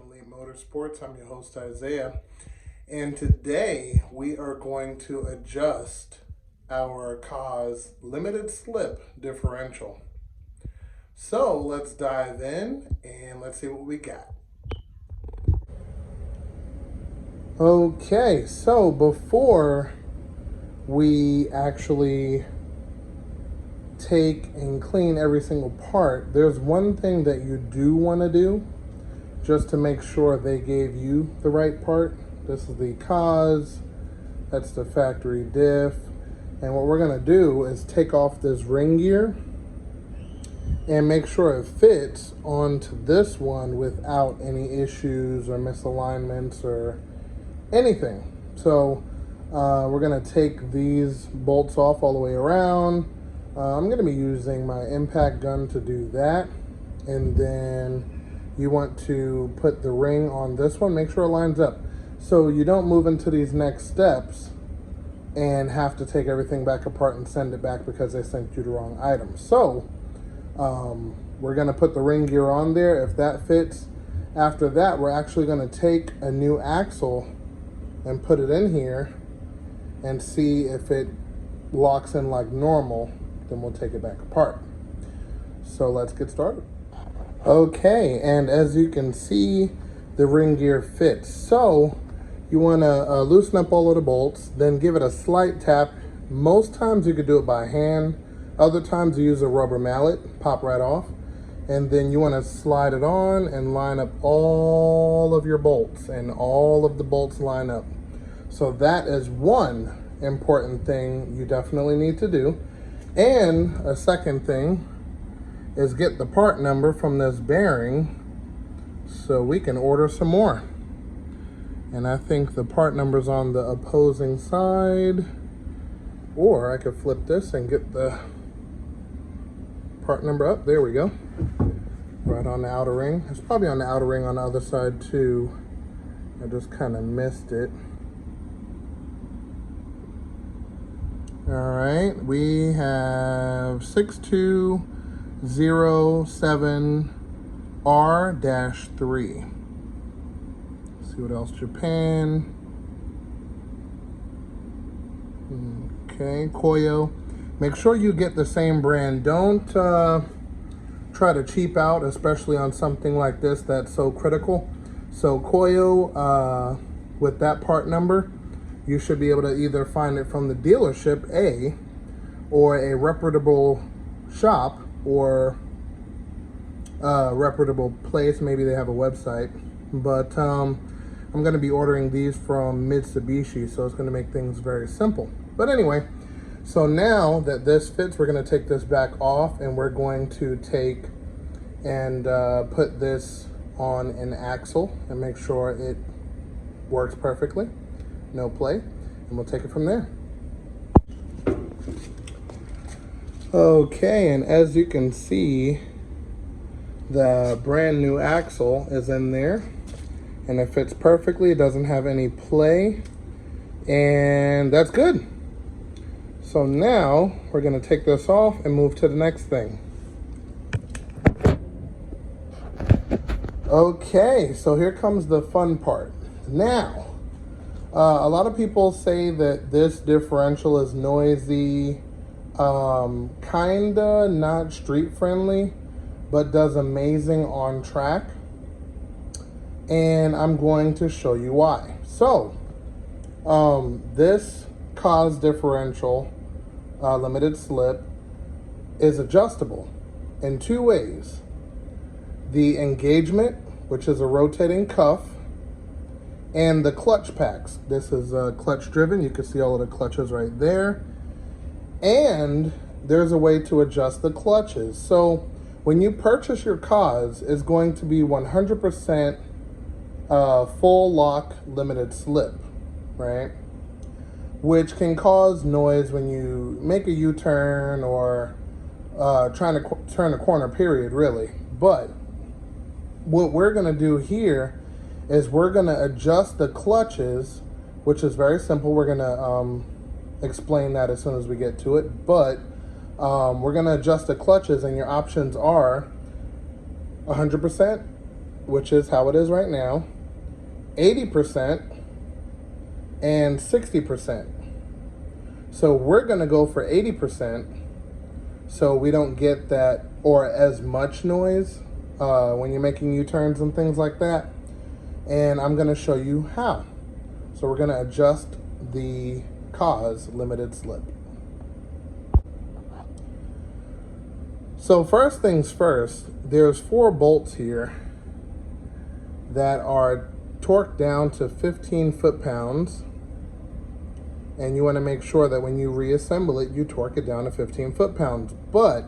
Elite Motorsports. I'm your host Isaiah, and today we are going to adjust our KAAZ limited slip differential. So let's dive in and let's see what we got. Okay, so before we actually take and clean every single part, there's one thing that you do want to do just to make sure they gave you the right part. This is the KAAZ, that's the factory diff, and what we're going to do is take off this ring gear and make sure it fits onto this one without any issues or misalignments or anything. So we're going to take these bolts off all the way around. I'm going to be using my impact gun to do that. And then you want to put the ring on this one, make sure it lines up, so you don't move into these next steps and have to take everything back apart and send it back because they sent you the wrong item. So we're going to put the ring gear on there if that fits. After that, we're actually going to take a new axle and put it in here and see if it locks in like normal. Then we'll take it back apart. So let's get started. Okay, and as you can see, the ring gear fits. So you want to loosen up all of the bolts, then give it a slight tap. Most times you could do it by hand. Other times you use a rubber mallet, pop right off. And then you want to slide it on and line up all of your bolts, and all of the bolts line up. So that is one important thing you definitely need to do. And a second thing is get the part number from this bearing so we can order some more. And I think the part number's on the opposing side, or I could flip this and get the part number up. There we go. Right on the outer ring. It's probably on the outer ring on the other side too. I just kind of missed it. All right, we have 6207R-3. See what else, Japan. Okay, Koyo. Make sure you get the same brand. Don't try to cheap out, especially on something like this that's so critical. So Koyo, with that part number, you should be able to either find it from the dealership, or a reputable shop, or a reputable place. Maybe they have a website. But I'm going to be ordering these from Mitsubishi, so it's going to make things very simple. But anyway, so now that this fits, we're going to take this back off, and we're going to take and put this on an axle and make sure it works perfectly. No play, and we'll take it from there. Okay, and as you can see, the brand new axle is in there, and it fits perfectly. It doesn't have any play, and that's good. So now we're going to take this off and move to the next thing. Okay, so here comes the fun part. Now, a lot of people say that this differential is noisy, kinda not street friendly, but does amazing on track. And I'm going to show you why. So, this KAAZ differential, limited slip, is adjustable in two ways. The engagement, which is a rotating cuff, and the clutch packs. This is clutch driven. You can see all of the clutches right there. And there's a way to adjust the clutches. So when you purchase your KAAZ, it's going to be 100% full lock limited slip, right? Which can cause noise when you make a U-turn or trying to turn a corner, period, really. But what we're going to do here is we're going to adjust the clutches, which is very simple. We're going to explain that as soon as we get to it. But we're going to adjust the clutches, and your options are 100%, which is how it is right now, 80%, and 60%. So we're gonna go for 80% so we don't get that or as much noise when you're making U-turns and things like that. And I'm gonna show you how. So we're gonna adjust the KAAZ limited slip. So first things first, there's 4 bolts here that are torqued down to 15 foot-pounds. And you want to make sure that when you reassemble it, you torque it down to 15 foot-pounds. But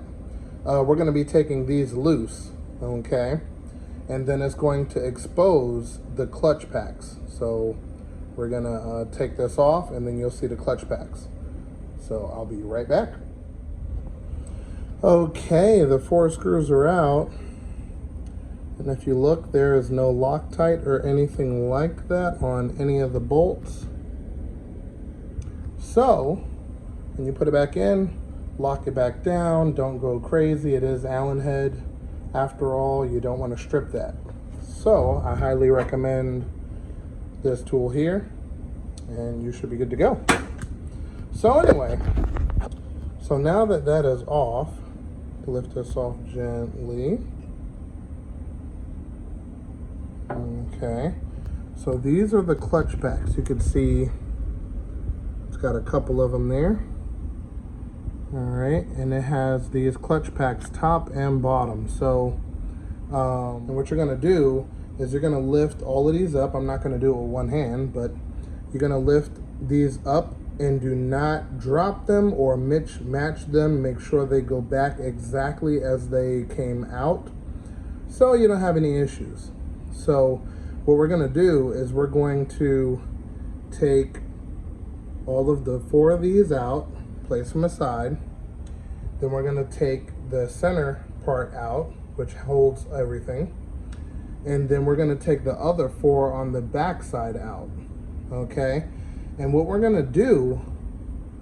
we're going to be taking these loose, okay? And then it's going to expose the clutch packs. So we're going to take this off, and then you'll see the clutch packs. So I'll be right back. Okay, the 4 screws are out. And if you look, there is no Loctite or anything like that on any of the bolts. So, when you put it back in, lock it back down, don't go crazy. It is Allen head. After all, you don't want to strip that. So, I highly recommend this tool here, and you should be good to go. So anyway, so now that that is off, lift this off gently. Okay, so these are the clutch packs. You can see it's got a couple of them there. All right, and it has these clutch packs top and bottom. So and what you're gonna do is you're gonna lift all of these up. I'm not gonna do it with one hand, but you're gonna lift these up and do not drop them or match them. Make sure they go back exactly as they came out so you don't have any issues. So what we're gonna do is we're going to take all of the 4 of these out, place them aside. Then we're gonna take the center part out, which holds everything. And then we're gonna take the other 4 on the back side out, okay? And what we're gonna do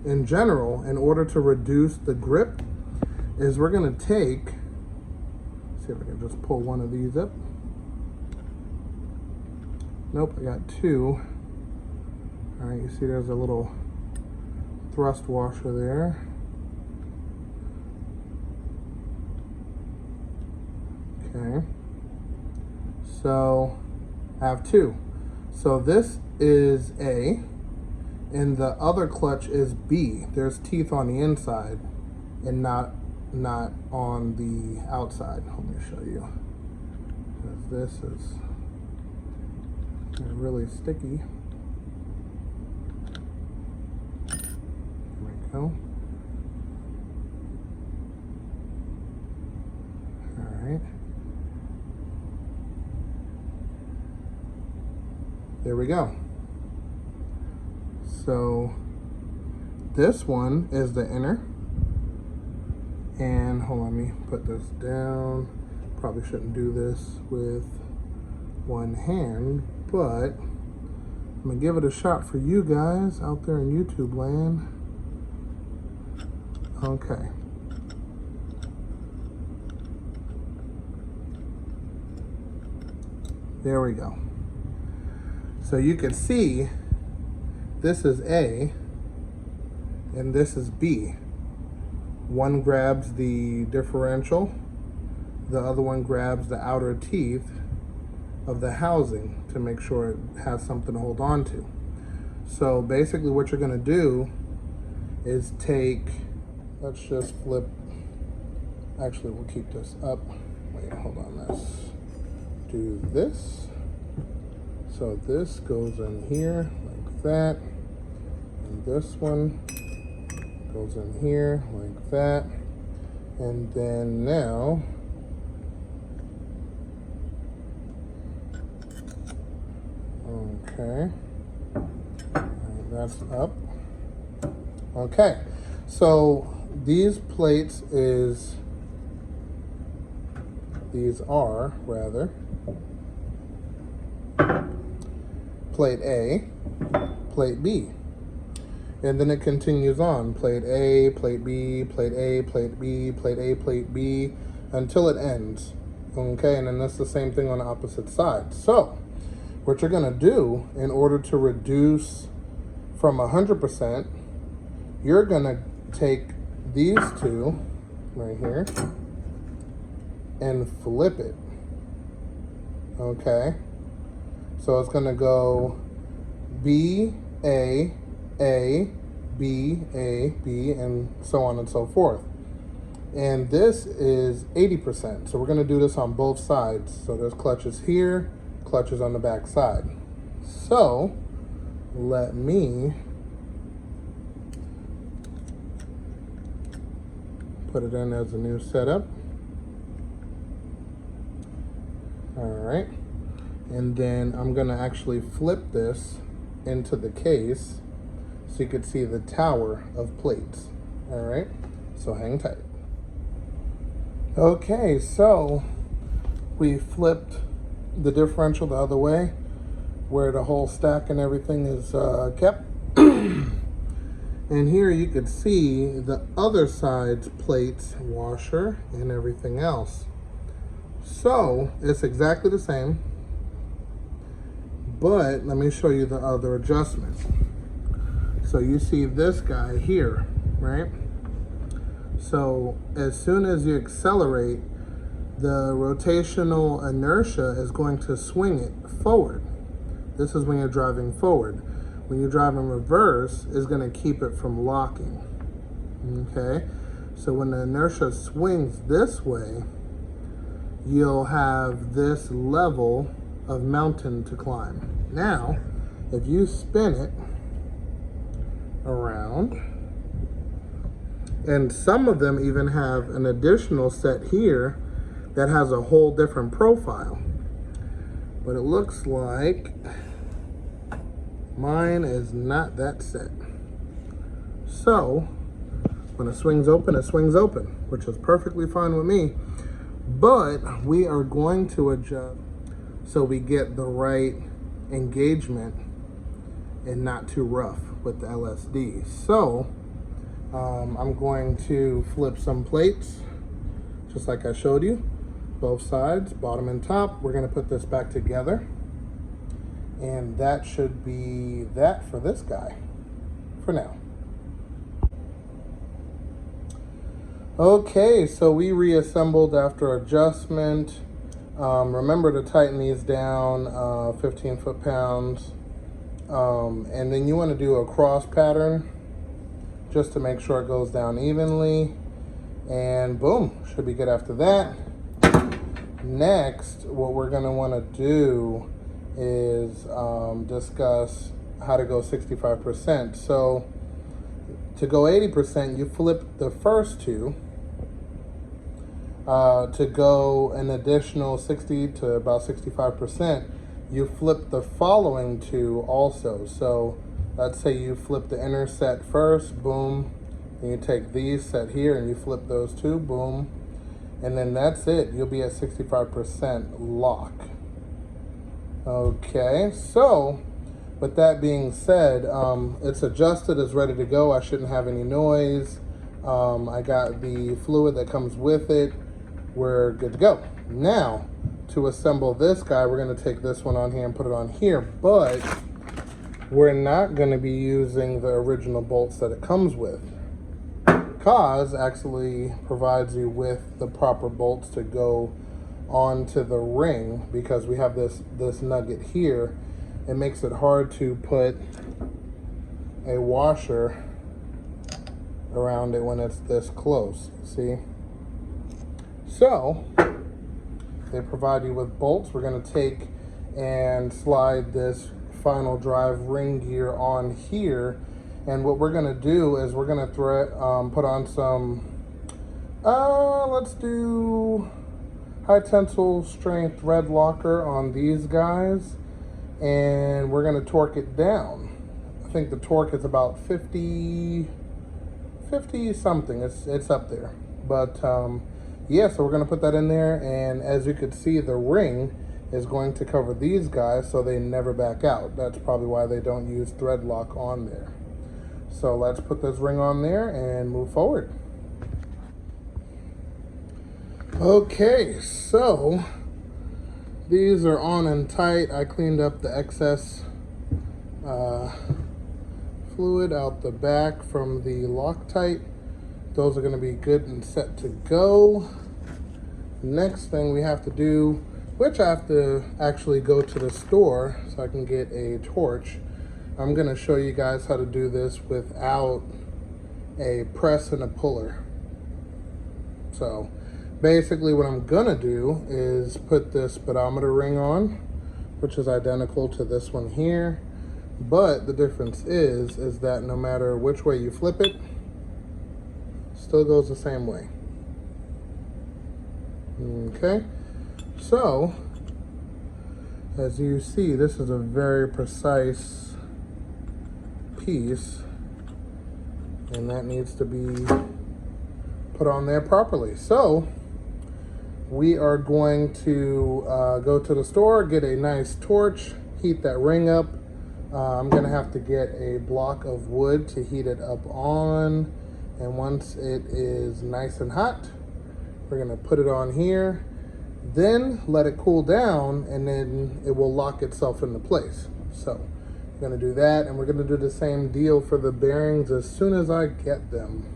in general, in order to reduce the grip, is we're gonna take, see if I can just pull one of these up. Nope, I got 2. All right, you see there's a little thrust washer there. Okay, so I have 2. So this is A, and the other clutch is B. There's teeth on the inside and not on the outside. Let me show you. This is really sticky. There we go. All right. There we go. So this one is the inner. And hold on, let me put this down. Probably shouldn't do this with one hand, but I'm gonna give it a shot for you guys out there in YouTube land. Okay. There we go. So you can see this is A and this is B. One grabs the differential, the other one grabs the outer teeth of the housing to make sure it has something to hold on to. So basically what you're gonna do is take, let's just flip, actually we'll keep this up. Wait, hold on, let's do this. So this goes in here like that, and this one goes in here like that, and then now okay, and that's up. Okay, so these are plate A, plate B. And then it continues on, plate A, plate B, plate A, plate B, plate A, plate B, until it ends. Okay, and then that's the same thing on the opposite side. So what you're gonna do in order to reduce from 100%, you're gonna take these two right here and flip it. Okay, so it's gonna go B, A, B, A, B, and so on and so forth. And this is 80%. So we're gonna do this on both sides. So there's clutches here, clutches on the back side. So let me put it in as a new setup. All right. And then I'm gonna actually flip this into the case so you could see the tower of plates. All right, so hang tight. Okay, so we flipped the differential the other way where the whole stack and everything is kept. And here you could see the other side's plates, washer, and everything else. So it's exactly the same, but let me show you the other adjustments. So you see this guy here, right? So as soon as you accelerate, the rotational inertia is going to swing it forward. This is when you're driving forward. When you drive in reverse, it's going to keep it from locking. Okay? So when the inertia swings this way, you'll have this level of mountain to climb. Now, if you spin it around, and some of them even have an additional set here that has a whole different profile. But it looks like mine is not that set. So when it swings open, which is perfectly fine with me. But we are going to adjust so we get the right engagement and not too rough with the LSD. So I'm going to flip some plates, just like I showed you, both sides, bottom and top. We're gonna put this back together, and that should be that for this guy, for now. Okay, so we reassembled after adjustment. Remember to tighten these down 15 foot-pounds. And then you want to do a cross pattern just to make sure it goes down evenly. And boom, should be good after that. Next, what we're going to want to do is discuss how to go 65%. So to go 80%, you flip the first two. To go an additional 60 to about 65%, you flip the following two also. So let's say you flip the inner set first, boom. Then you take these set here and you flip those two, boom. And then that's it. You'll be at 65% lock. Okay, so with that being said, it's adjusted, it's ready to go. I shouldn't have any noise. I got the fluid that comes with it. We're good to go. Now, to assemble this guy, we're going to take this one on here and put it on here, but we're not going to be using the original bolts that it comes with. KAAZ actually provides you with the proper bolts to go onto the ring, because we have this nugget here. It makes it hard to put a washer around it when it's this close, see? So they provide you with bolts. We're going to take and slide this final drive ring gear on here, and what we're going to do is we're going to put on some let's do high tensile strength thread locker on these guys, and we're going to torque it down. I think the torque is about 50 something. It's up there, but yeah, so we're going to put that in there, and as you can see, the ring is going to cover these guys so they never back out. That's probably why they don't use thread lock on there. So let's put this ring on there and move forward. Okay, so these are on and tight. I cleaned up the excess fluid out the back from the Loctite. Those are going to be good and set to go. Next thing we have to do, which I have to actually go to the store so I can get a torch. I'm going to show you guys how to do this without a press and a puller. So basically what I'm going to do is put this speedometer ring on, which is identical to this one here. But the difference is that no matter which way you flip it, still goes the same way. Okay, so as you see, this is a very precise piece, and that needs to be put on there properly. So we are going to go to the store, get a nice torch, heat that ring up. I'm gonna have to get a block of wood to heat it up on, and once it is nice and hot, we're gonna put it on here, then let it cool down, and then it will lock itself into place. So we're gonna do that, and we're gonna do the same deal for the bearings as soon as I get them.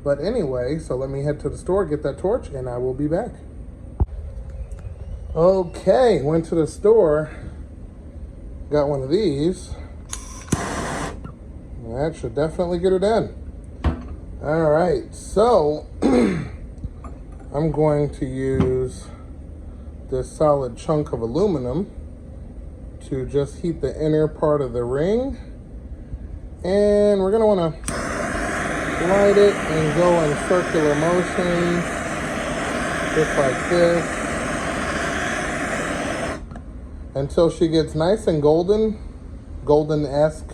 But anyway, so let me head to the store, get that torch, and I will be back. Okay, went to the store, got one of these. That should definitely get her done. All right, so I'm going to use this solid chunk of aluminum to just heat the inner part of the ring. And we're gonna wanna light it and go in circular motions, just like this, until she gets nice and golden-esque,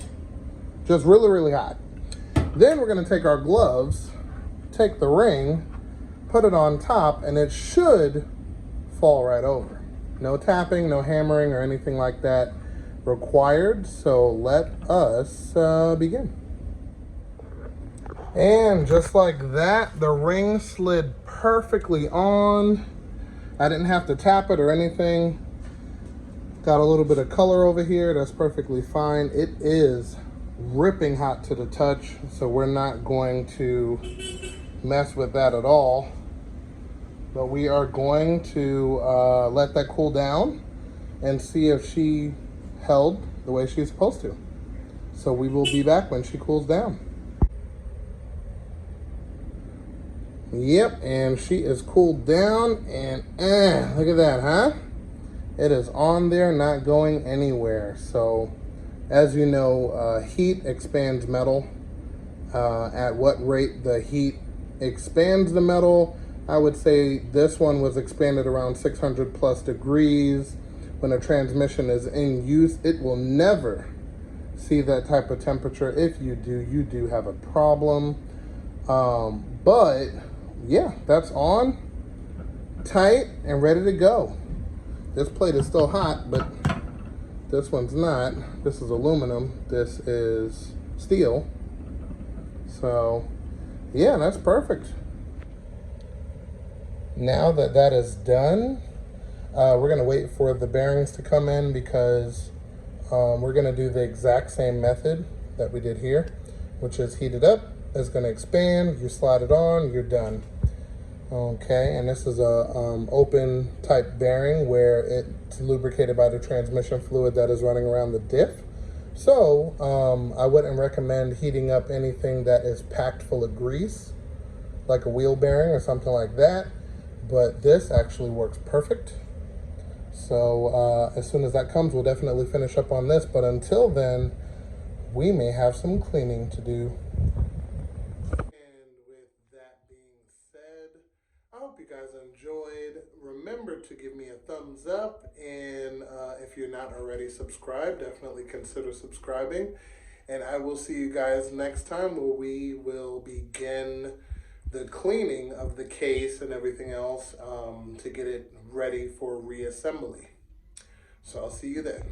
just really, really hot. Then we're gonna take our gloves, take the ring, put it on top, and it should fall right over. No tapping, no hammering or anything like that required. So let us begin. And just like that, the ring slid perfectly on. I didn't have to tap it or anything. Got a little bit of color over here, that's perfectly fine. It is ripping hot to the touch, so we're not going to mess with that at all. But we are going to let that cool down and see if she held the way she's supposed to. So we will be back when she cools down. Yep, and she is cooled down, and look at that, huh? It is on there, not going anywhere. So as you know, heat expands metal. At what rate the heat expands the metal, I would say this one was expanded around 600 plus degrees. When a transmission is in use, it will never see that type of temperature. If you do have a problem. But yeah, that's on, tight, and ready to go. This plate is still hot, but this one's not. This is aluminum, this is steel. So yeah, that's perfect. Now that that is done, we're gonna wait for the bearings to come in, because we're gonna do the exact same method that we did here, which is heat it up, it's gonna expand, you slide it on, you're done. Okay, and this is a open type bearing where it's lubricated by the transmission fluid that is running around the diff. So I wouldn't recommend heating up anything that is packed full of grease, like a wheel bearing or something like that. But this actually works perfect. So as soon as that comes, we'll definitely finish up on this. But until then, we may have some cleaning to do. And with that being said, I hope you guys enjoyed. Remember to give me a thumbs up. And if you're not already subscribed, definitely consider subscribing. And I will see you guys next time, where we will begin the cleaning of the case and everything else to get it ready for reassembly. So I'll see you then.